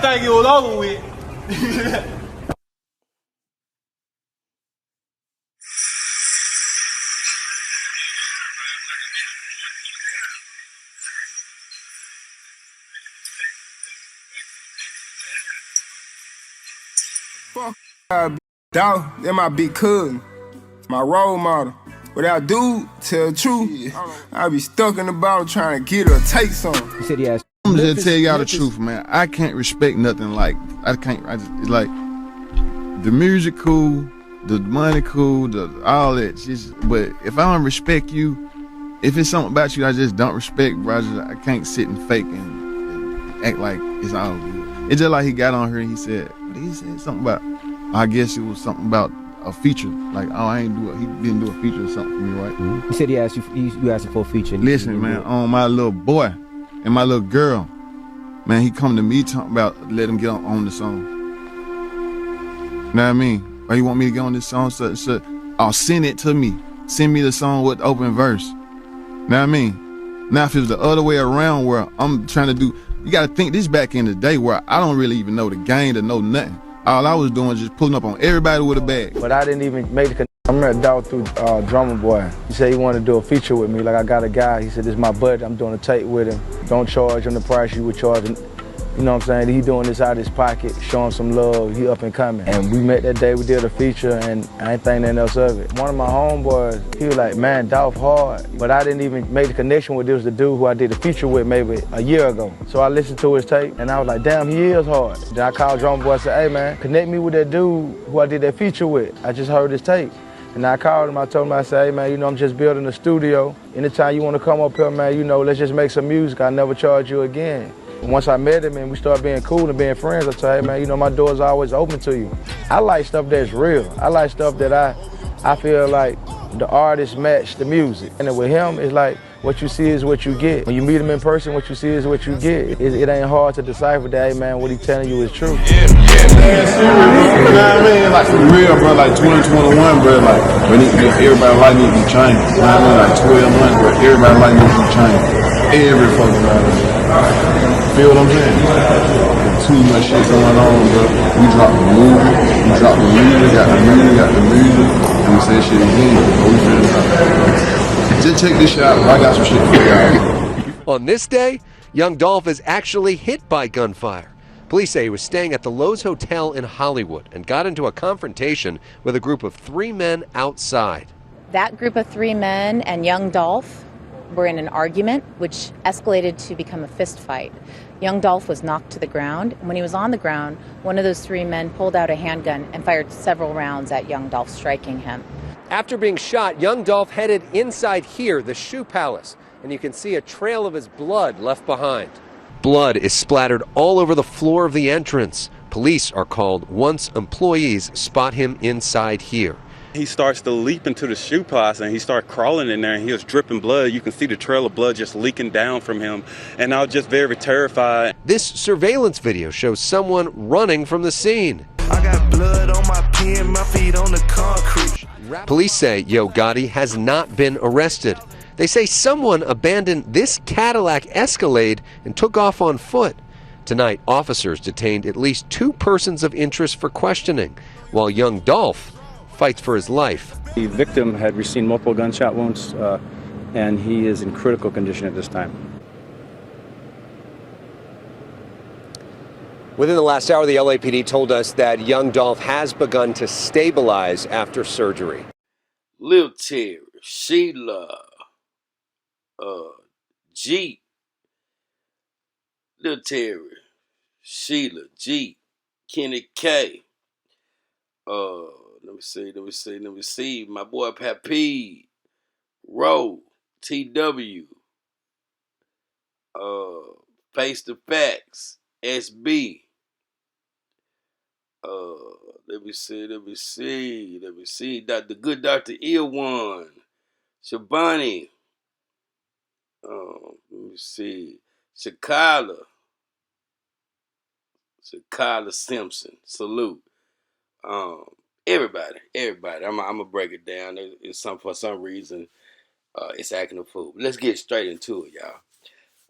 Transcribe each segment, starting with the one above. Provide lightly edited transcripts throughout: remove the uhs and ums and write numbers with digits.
think it was over with. Fuck, Dolph, they're my big cousin, my role model. Without dude, tell the truth, I be stuck in the bottle trying to get her, take some. He said he has. I'm just tell y'all the truth, man. I can't respect nothing like it's like the music cool, the money cool, all that. But if I don't respect you, if it's something about you I just don't respect, bro, I can't sit and fake and act like it's all good. It's just like he got on here and he said something about, I guess it was something about a feature. Like, oh, he didn't do a feature or something for me, right? Mm-hmm. He said he asked you asked him for a feature. Listen, man, on my little boy and my little girl, man, he come to me talking about let him get on the song. You know what I mean? Or he want me to get on this song, so send it to me. Send me the song with the open verse. You know what I mean? Now if it was the other way around where I'm trying to do, you gotta think this back in the day where I don't really even know the game to know nothing. All I was doing was just pulling up on everybody with a bag. But I didn't even make the connection. I met Dolph through Drummer Boy. He said he wanted to do a feature with me. Like, I got a guy, he said, this is my buddy, I'm doing a tape with him. Don't charge him the price you would charge him. You know what I'm saying? He doing this out of his pocket, showing some love, he up and coming. And we met that day, we did a feature, and I ain't think nothing else of it. One of my homeboys, he was like, man, Dolph hard. But I didn't even make the connection with this, the dude who I did a feature with maybe a year ago. So I listened to his tape, and I was like, damn, he is hard. Then I called Drummer Boy and said, hey man, connect me with that dude who I did that feature with. I just heard his tape. And I called him, I told him, I said, hey man, you know, I'm just building a studio. Anytime you want to come up here, man, you know, let's just make some music. I'll never charge you again. Once I met him and we started being cool and being friends, I told him, hey man, you know, my door's always open to you. I like stuff that's real. I like stuff that I feel like the artist match the music. And with him, it's like what you see is what you get. When you meet him in person, what you see is what you get. It ain't hard to decipher that, hey man, what he telling you is true. Yeah, serious, you know what I mean? Like, for real, bro, like 2021, bro, like, everybody like me to be changed. You know what I mean? Like 12 months, bro, everybody like me to be changed. Every fucking body. Feel what I'm saying? Too much shit going on, bro. We dropped the movie, we dropped the music, got the music, and we say shit again. We finna drop. Just check this shit out, I got some shit for y'all. On this day, young Dolph is actually hit by gunfire. Police say he was staying at the Lowe's Hotel in Hollywood and got into a confrontation with a group of 3 men outside. That group of 3 men and young Dolph were in an argument, which escalated to become a fist fight. Young Dolph was knocked to the ground. When he was on the ground, one of those 3 men pulled out a handgun and fired several rounds at young Dolph, striking him. After being shot, young Dolph headed inside here, the Shoe Palace, and you can see a trail of his blood left behind. Blood is splattered all over the floor of the entrance. Police are called once employees spot him inside here. He starts to leap into the shoe palace and he starts crawling in there and he was dripping blood. You can see the trail of blood just leaking down from him. And I was just very terrified. This surveillance video shows someone running from the scene. I got blood on my pen, my feet on the concrete. Police say Yo Gotti has not been arrested. They say someone abandoned this Cadillac Escalade and took off on foot. Tonight, officers detained at least 2 persons of interest for questioning, while young Dolph fights for his life. The victim had received multiple gunshot wounds and he is in critical condition at this time. Within the last hour, the LAPD told us that young Dolph has begun to stabilize after surgery. Lil Terry, Sheila, G. Lil Terry, Sheila, G. Kenny K. Let me see. My boy Pappy, Roe, TW, Face the Facts, SB. Let me see. The good Dr. Ilwan, Shabani. Let me see. Shakala Simpson. Salute. Everybody. I'm gonna break it down. For some reason, it's acting a fool. Let's get straight into it, y'all.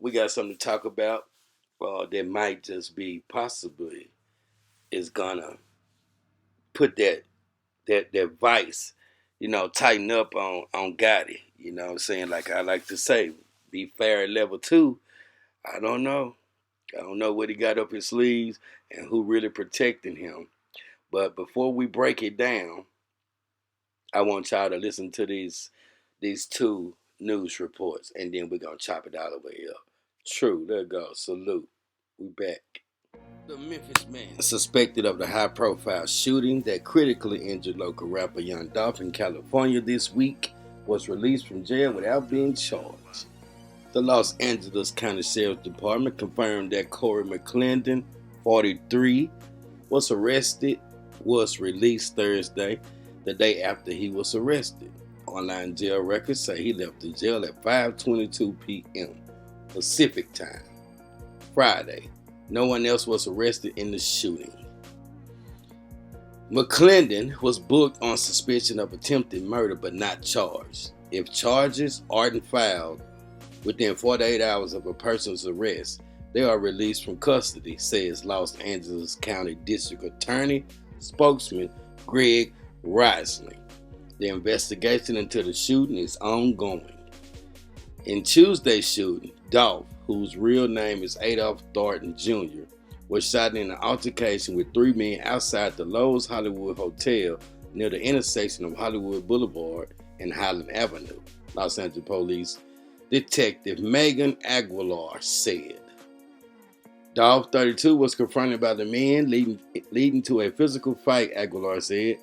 We got something to talk about. that might just be possibly is gonna put that vice, tighten up on Gotti. You know what I'm saying? Like I like to say, be fair at level 2. I don't know. I don't know what he got up his sleeves and who really protecting him. But before we break it down, I want y'all to listen to these 2 news reports, and then we're gonna chop it all the way up. True, there it goes. Salute. We back. The Memphis man suspected of the high-profile shooting that critically injured local rapper Young Dolph in California this week was released from jail without being charged. The Los Angeles County Sheriff's Department confirmed that Corey McClendon, 43, was released Thursday, the day after he was arrested. Online jail records say he left the jail at 5:22 p.m. Pacific time Friday. No one else was arrested in the shooting. McClendon was booked on suspicion of attempted murder but not charged. If charges aren't filed within 48 hours of a person's arrest, they are released from custody, says Los Angeles County District Attorney spokesman Greg Risling. The investigation into the shooting is ongoing. In Tuesday's shooting, Dolph, whose real name is Adolph Thornton Jr., was shot in an altercation with 3 men outside the Lowe's Hollywood Hotel near the intersection of Hollywood Boulevard and Highland Avenue, Los Angeles Police Detective Megan Aguilar said. Dolph, 32, was confronted by the men, leading to a physical fight, Aguilar said.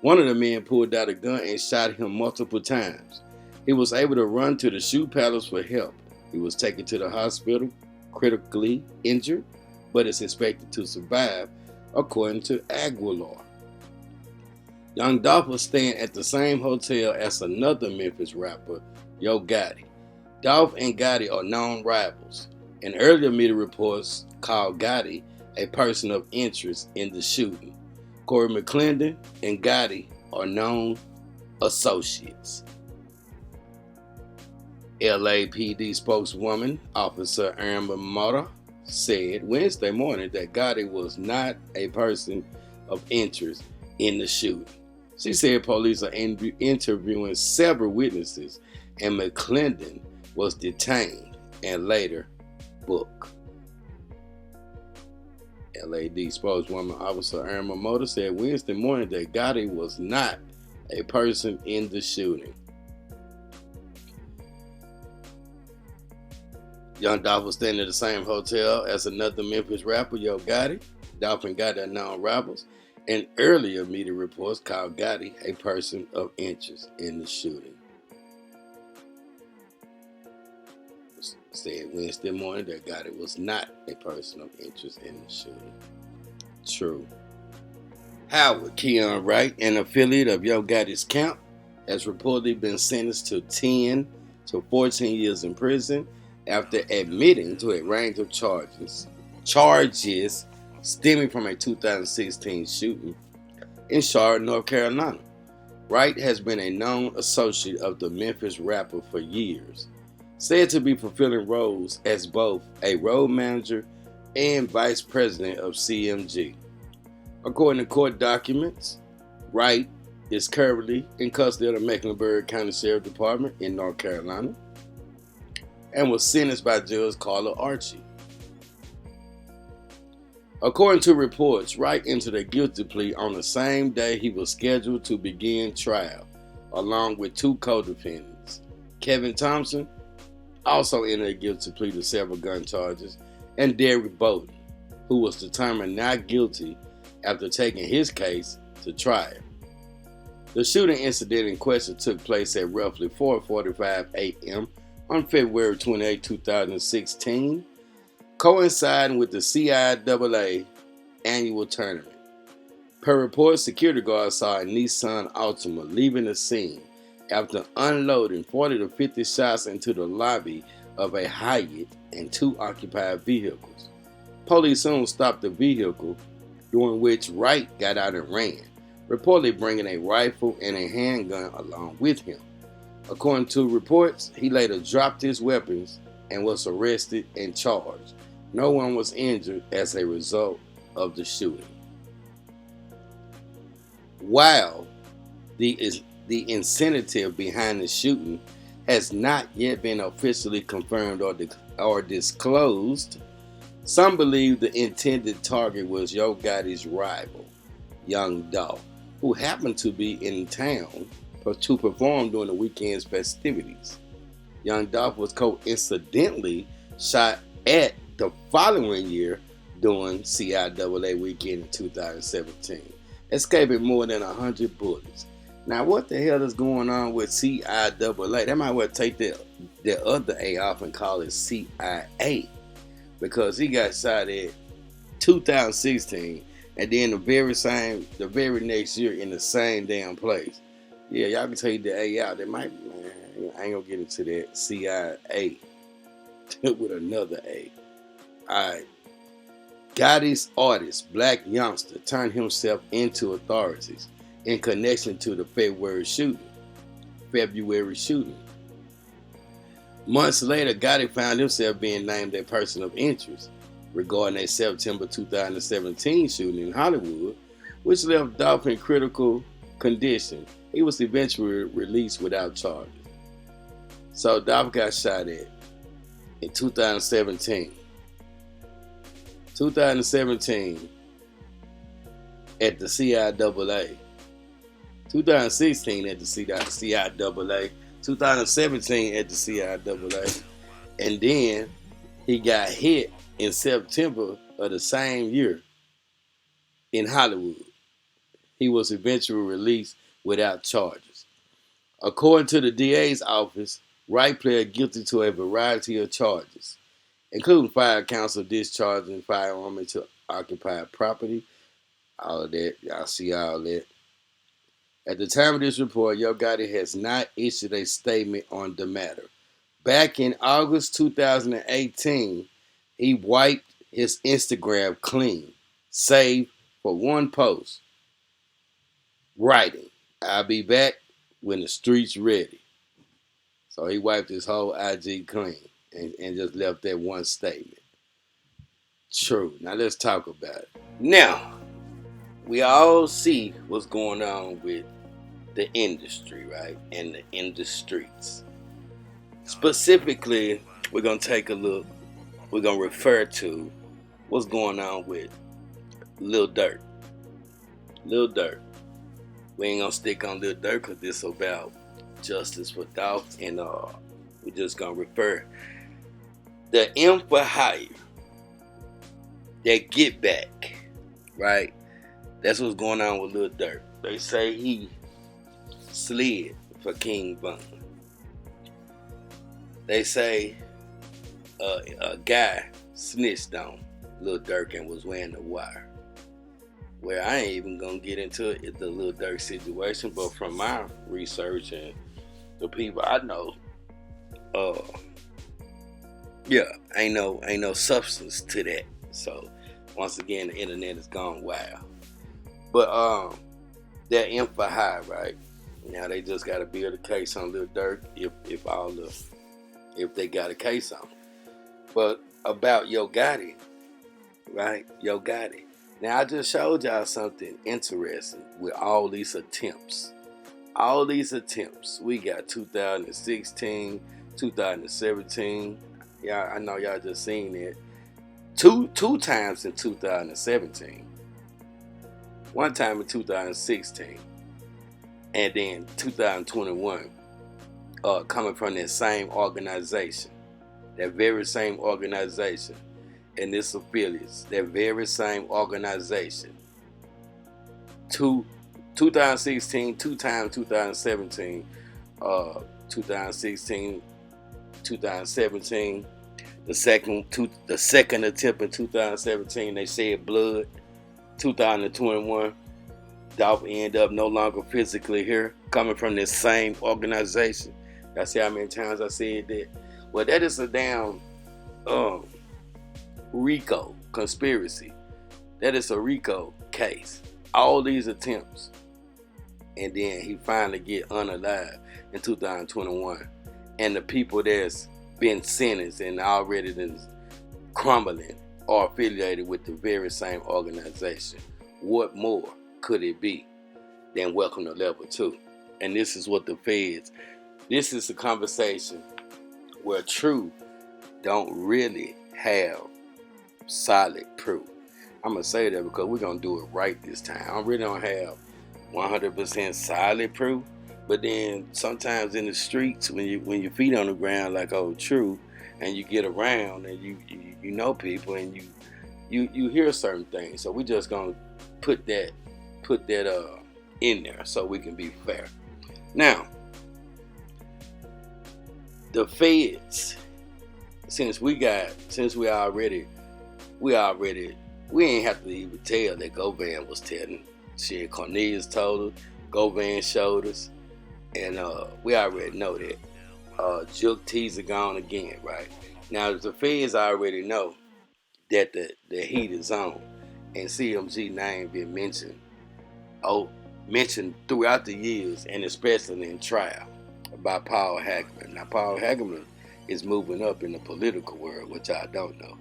One of the men pulled out a gun and shot him multiple times. He was able to run to the shoe palace for help. He was taken to the hospital, critically injured, but is expected to survive, according to Aguilar. Young Dolph was staying at the same hotel as another Memphis rapper, Yo Gotti. Dolph and Gotti are known rivals, and earlier media reports called Gotti a person of interest in the shooting. Corey McClendon and Gotti are known associates. LAPD spokeswoman, Officer Irma Mota, said Wednesday morning that Gotti was not a person of interest in the shooting. She said police are interviewing several witnesses, and McClendon was detained and later booked. LAD spokeswoman Officer Irma Mota said Wednesday morning that Gotti was not a person in the shooting. Young Dolph was staying at the same hotel as another Memphis rapper, Yo Gotti. Dolph and Gotti are known rivals, and earlier media reports called Gotti a person of interest in the shooting. Said Wednesday morning that Gotti was not a person of interest in the shooting. True. Howard Keon Wright, an affiliate of Yo Gotti's camp, has reportedly been sentenced to 10 to 14 years in prison after admitting to a range of charges stemming from a 2016 shooting in Charlotte, North Carolina. Wright has been a known associate of the Memphis rapper for years, said to be fulfilling roles as both a road manager and vice president of CMG. According to court documents, Wright is currently in custody of the Mecklenburg County Sheriff's Department in North Carolina and was sentenced by Judge Carla Archie. According to reports, Wright entered a guilty plea on the same day he was scheduled to begin trial, along with 2 co-defendants. Kevin Thompson also entered a guilty plea to several gun charges, and Derek Bowden, who was determined not guilty after taking his case to trial. The shooting incident in question took place at roughly 4:45 a.m. on February 28, 2016, coinciding with the CIAA annual tournament. Per report, security guards saw a Nissan Altima leaving the scene after unloading 40 to 50 shots into the lobby of a Hyatt and 2 occupied vehicles. Police soon stopped the vehicle, during which Wright got out and ran, reportedly bringing a rifle and a handgun along with him. According to reports, he later dropped his weapons and was arrested and charged, No one was injured as a result of the shooting. While the incentive behind the shooting has not yet been officially confirmed or disclosed, some believe the intended target was Yo Gotti's rival, Young Dolph, who happened to be in town to perform during the weekend's festivities. Young Dolph was coincidentally shot at the following year during CIAA weekend in 2017, escaping more than 100 bullets. Now, what the hell is going on with CIAA? They might well take the other A off and call it CIA, because he got shot at 2016, and then the very next year in the same damn place. Yeah, y'all can take the A out. They might, man, I ain't gonna get into that. CIA with another A. Alright. Gotti's artist, Black Youngster, turned himself into authorities in connection to the February shooting. Months later, Gotti found himself being named a person of interest regarding a September 2017 shooting in Hollywood, which left Dolph in critical condition. He was eventually released without charges. So Dolph got shot at in 2017. 2017 at the CIAA. 2016 at the CIAA. 2017 at the CIAA. And then he got hit in September of the same year in Hollywood. He was eventually released without charges. According to the DA's office, Wright pled guilty to a variety of charges, including 5 counts of discharging firearm into occupied property. All of that, y'all see all that. At the time of this report, Yo Gotti has not issued a statement on the matter. Back in August 2018, he wiped his Instagram clean, save for one post, writing, "I'll be back when the street's ready." So he wiped his whole IG clean and just left that one statement. True. Now let's talk about it. Now, we all see what's going on with the industry, right? And the industries. Specifically, we're going to take a look. We're going to refer to what's going on with Lil Durk. Lil Durk. We ain't going to stick on Lil Durk because this is about justice for Dolph. And we're just going to refer the M for hire. That get back, right? That's what's going on with Lil Durk. They say he slid for King Von. They say a guy snitched on Lil Durk and was wearing the wire. Well, I ain't even gonna get into it, the Lil Durk situation, but from my research and the people I know, ain't no substance to that. So once again, the internet has gone wild. But that M for high, right? Now they just got to build a case on Lil Durk if they got a case on him. But about Yo Gotti, right? Yo Gotti. Now I just showed y'all something interesting with all these attempts. All these attempts. We got 2016, 2017. Yeah, I know y'all just seen it. Two times in 2017. One time in 2016. And then 2021. Coming from that same organization. That very same organization. And its affiliates. That very same organization. 2016, 2 times 2017. 2016, 2017. The second attempt in 2017, they said blood. 2021, Dolph ended up no longer physically here, coming from this same organization. Y'all see how many times I said that? Well, that is a damn RICO conspiracy. That is a RICO case. All these attempts. And then he finally get unalive in 2021. And the people that's been sentenced and already crumbling are affiliated with the very same organization. What more could it be than welcome to level 2? And this is what the feds, this is a conversation where truth don't really have solid proof. I'm going to say that because we're going to do it right this time. I really don't have 100% solid proof, but then sometimes in the streets, when your feet on the ground like old True, and you get around and you know people and you hear certain things. So we just going to put that in there so we can be fair. Now, the feds, since we ain't have to even tell that Govan was telling. Shit, Cornelius told us, Govan showed us, and we already know that. Juke teaser gone again, right? Now the feds already know that the heat is on, and CMG name been mentioned throughout the years, and especially in trial by Paul Hackerman. Now Paul Hackerman is moving up in the political world, which I don't know.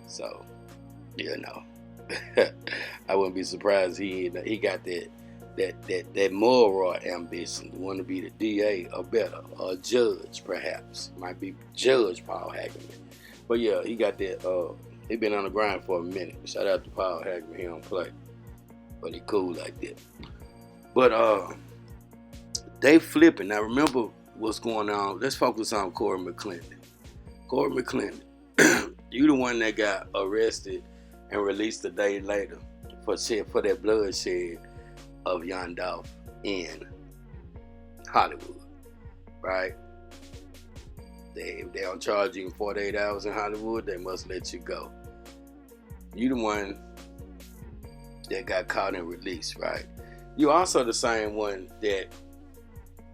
So, you know, I wouldn't be surprised he got that moral ambition to want to be the DA or better, or a judge perhaps. Might be Judge Paul Hackerman. But yeah, he got that, he been on the grind for a minute. Shout out to Paul Hackerman, he don't play. But he cool like that. But they flipping. Now remember what's going on. Let's focus on Corey McClendon. Corey McClendon, you the one that got arrested and released a day later for that bloodshed of Young Dolph in Hollywood, right? They don't charge you in 48 hours in Hollywood, they must let you go. You the one that got caught and released, right? You also the same one that,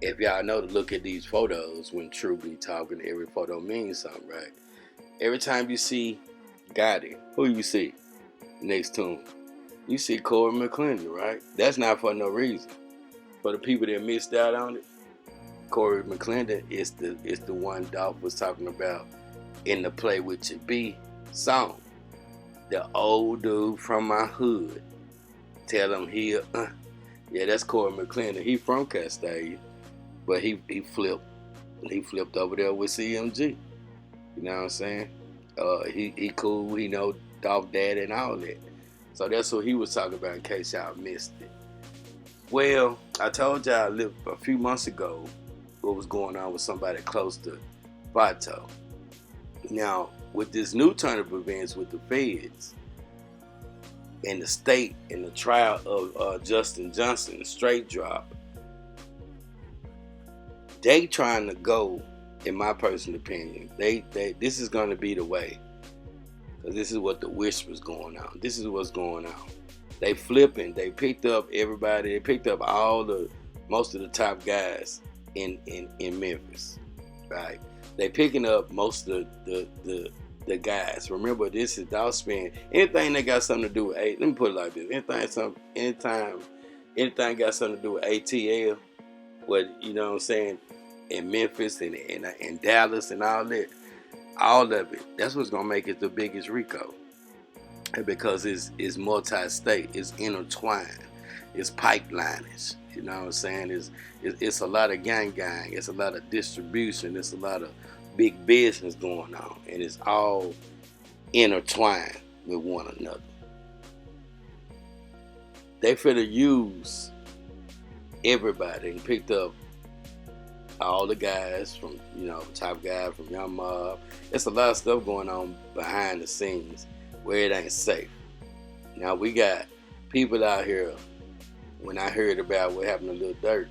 if y'all know to look at these photos when True be talking, every photo means something, right? Every time you see Gotti, who you see next to him? You see Corey McClendon, right? That's not for no reason. For the people that missed out on it, Corey McClendon is the one Dolph was talking about in the Play With Your B song. The old dude from my hood. Tell him he, yeah, that's Corey McClendon. He from Castalia, but he flipped over there with CMG. You know what I'm saying? He cool. He know Dolph Dad and all that. So that's what he was talking about in case y'all missed it. Well, I told y'all a few months ago what was going on with somebody close to Vato. Now, with this new turn of events with the feds and the state and the trial of Justin Johnson, the straight drop, they trying to go, in my personal opinion, this is going to be the way. Because this is what the whisper's going on. This is what's going on. They flipping. They picked up everybody. They picked up most of the top guys in Memphis, right? They picking up most of the guys. Remember, this is Dolph spin. Anything that got something to do with let me put it like this. Anything got something to do with ATL, what, you know what I'm saying, in Memphis and Dallas and all that. All of it. That's what's gonna make it the biggest RICO, because it's multi-state, it's intertwined, it's pipelinage. You know what I'm saying? It's a lot of gang, it's a lot of distribution, it's a lot of big business going on, and it's all intertwined with one another. They finna use everybody and picked up all the guys from, top guy from Young Mob. It's a lot of stuff going on behind the scenes where it ain't safe. Now we got people out here, when I heard about what happened to Lil Durk,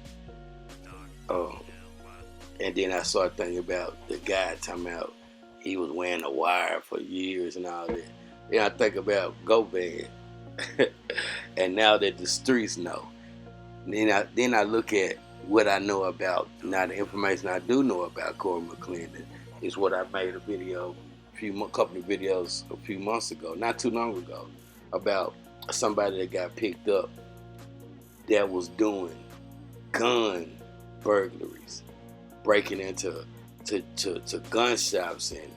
and then I started thinking about the guy talking about he was wearing a wire for years and all that. Then I think about Govan, and now that the streets know, then I look at what I know about, now the information I do know about Corey McClendon is what I made a couple of videos a few months ago, not too long ago, about somebody that got picked up that was doing gun burglaries, breaking into gun shops and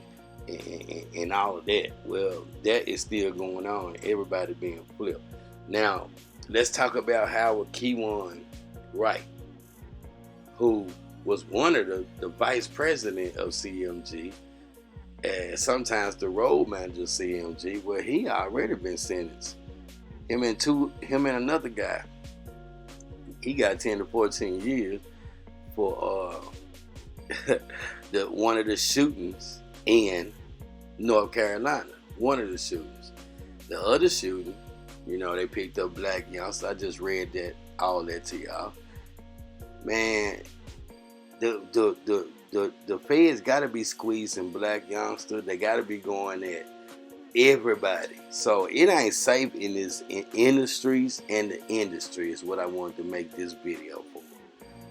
and all of that. Well, that is still going on. Everybody being flipped. Now, let's talk about Howard Keywan Wright, who was one of the vice president of CMG, and sometimes the road manager of CMG, where he already been sentenced. Him and another guy. He got 10 to 14 years for one of the shootings in North Carolina. One of the shootings. The other shooting, you know, they picked up black youngsters. I just read all that to y'all. Man, the feds got to be squeezing black youngsters. They got to be going at everybody. So it ain't safe in industries, and the industry is what I wanted to make this video for.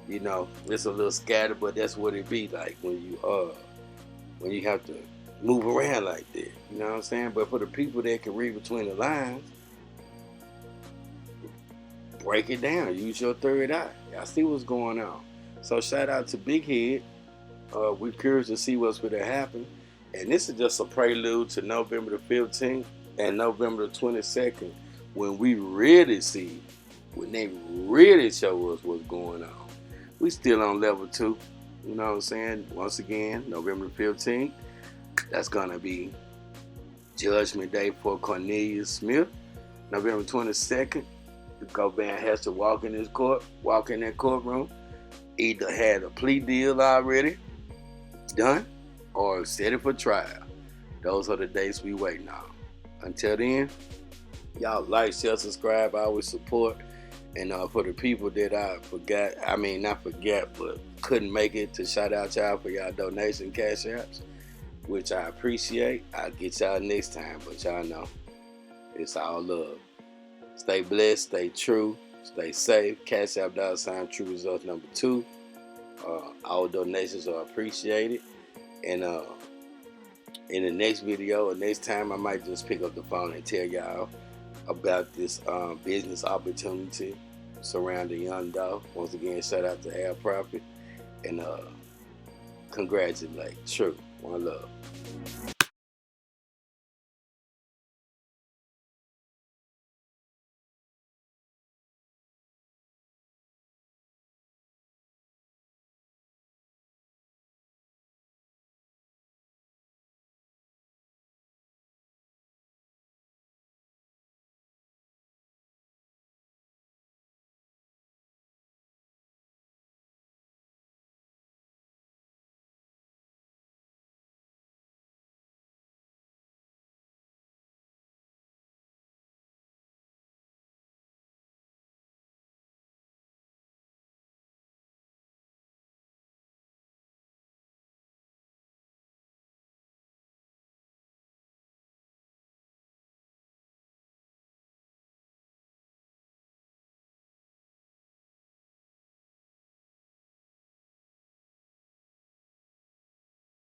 You know, it's a little scattered, but that's what it be like when you have to move around like that. You know what I'm saying? But for the people that can read between the lines, break it down. Use your third eye. Y'all see what's going on. So shout out to Big Head. We're curious to see what's going to happen. And this is just a prelude to November the 15th and November the 22nd, when we really see, when they really show us what's going on. We still on level 2. You know what I'm saying? Once again, November the 15th, that's going to be Judgment Day for Cornelius Smith. November 22nd, the Cobain has to walk in that courtroom, either had a plea deal already done or set it for trial. Those are the dates we waiting on. Until then, y'all like, share, subscribe, always support. And for the people that but couldn't make it, to shout out y'all for y'all donation cash apps, which I appreciate. I'll get y'all next time, but y'all know it's all love. Stay blessed, stay true, stay safe. Cash app $ True Results #2. All donations are appreciated. And in the next video or next time, I might just pick up the phone and tell y'all about this business opportunity surrounding Young Dolph. Once again, shout out to Al Prophet, and congratulate. True. One love.